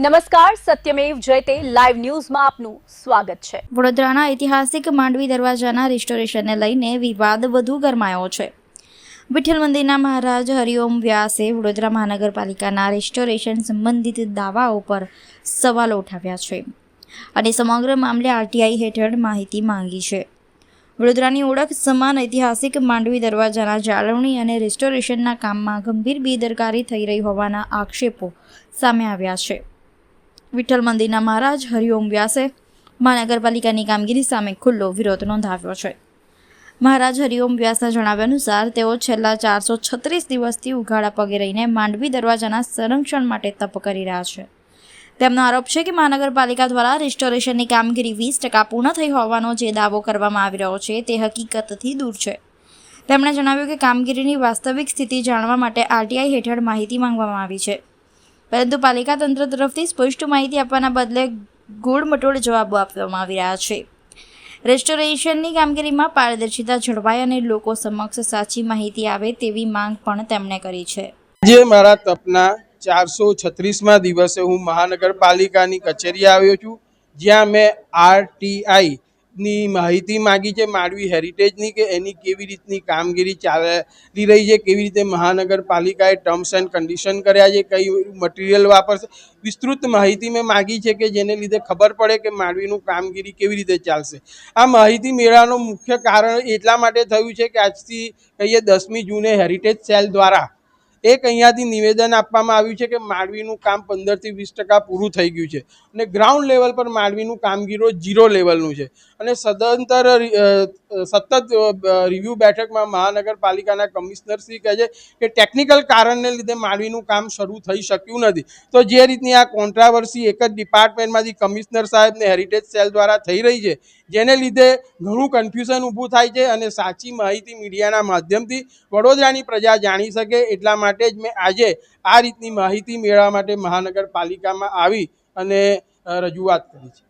નમસ્કાર, સત્યમેવ જયતે લાઈવ ન્યૂઝમાં આપનું સ્વાગત છે। વડોદરાના ઐતિહાસિક માંડવી દરવાજાના રિસ્ટોરેશનને લઈને વિવાદ વધુ ગરમાયો છે। વિઠ્ઠલ મંદિરના મહારાજ હરિઓમ વ્યાસે વડોદરા મહાનગરપાલિકાના રિસ્ટોરેશન સંબંધિત દાવાઓ પર સવાલો ઉઠાવ્યા છે અને સમગ્ર મામલે આરટીઆઈ હેઠળ માહિતી માંગી છે। વડોદરાની ઓળખ સમાન ઐતિહાસિક માંડવી દરવાજાના જાળવણી અને રિસ્ટોરેશનના કામમાં ગંભીર બેદરકારી થઈ રહી હોવાના આક્ષેપો સામે આવ્યા છે। વિઠ્ઠલ મંદિરના મહારાજ હરિઓમ વ્યાસે મહાનગરપાલિકાની કામગીરી સામે ખુલ્લો વિરોધ નોંધાવ્યો છે। મહારાજ હરિઓમ વ્યાસના જણાવ્યા અનુસાર તેઓ છેલ્લા 436 દિવસથી ઉઘાડા પગે રહીને માંડવી દરવાજાના સંરક્ષણ માટે તપ કરી રહ્યા છે। તેમનો આરોપ છે કે મહાનગરપાલિકા દ્વારા રિસ્ટોરેશનની કામગીરી 20% પૂર્ણ થઈ હોવાનો જે દાવો કરવામાં આવી રહ્યો છે તે હકીકતથી દૂર છે। તેમણે જણાવ્યું કે કામગીરીની વાસ્તવિક સ્થિતિ જાણવા માટે આરટીઆઈ હેઠળ માહિતી માંગવામાં આવી છે, પરંતુ પાલિકા તંત્ર તરફથી સ્પષ્ટ માહિતી આપવાના બદલે ગોળમટોળ જવાબો આપવામાં આવી રહ્યા છે। રેસ્ટોરેશનની કામગીરીમાં પારદર્શિતા જળવાય અને લોકો સમક્ષ સાચી માહિતી આવે તેવી માંગ પણ તેમણે કરી છે। આજે મારા તપના 436માં દિવસે હું મહાનગરપાલિકાની કચેરી આવ્યો છું, જ્યાં મેં આરટીઆઈની માહિતી માંગી છે માંડવી હેરિટેજની, કે એની કેવી રીતની કામગીરી ચાલી રહી છે, કેવી રીતે મહાનગરપાલિકાએ ટર્મ્સ એન્ડ કન્ડિશન કર્યા છે, કઈ મટીરિયલ વાપરશે, વિસ્તૃત માહિતી મેં માગી છે કે જેને લીધે ખબર પડે કે માંડવીનું કામગીરી કેવી રીતે ચાલશે। આ માહિતી મેળવવાનું મુખ્ય કારણ એટલા માટે થયું છે કે આજથી કહીએ 10મી જૂને હેરિટેજ સેલ દ્વારા એક અહીંયાથી નિવેદન આપવામાં આવ્યું છે કે માંડવીનું કામ 15થી 20% પૂરું થઈ ગયું છે અને ગ્રાઉન્ડ લેવલ પર માંડવીનું કામગીરી 0 લેવલનું છે અને સદંતર સતત રિવ્યૂ બેઠકમાં મહાનગરપાલિકાના કમિશનરશ્રી કહે છે કે ટેકનિકલ કારણને લીધે માંડવીનું કામ શરૂ થઈ શક્યું નથી। તો જે રીતની આ કોન્ટ્રાવર્સી એક જ ડિપાર્ટમેન્ટમાંથી કમિશનર સાહેબને હેરિટેજ સેલ દ્વારા થઈ રહી છે, જેને લીધે ઘણું કન્ફ્યુઝન ઊભું થાય છે અને સાચી માહિતી મીડિયાના માધ્યમથી વડોદરાની પ્રજા જાણી શકે એટલા માટે જ મેં આજે આ રીતની માહિતી મેળવવા માટે મહાનગરપાલિકામાં આવી અને રજૂઆત કરી છે।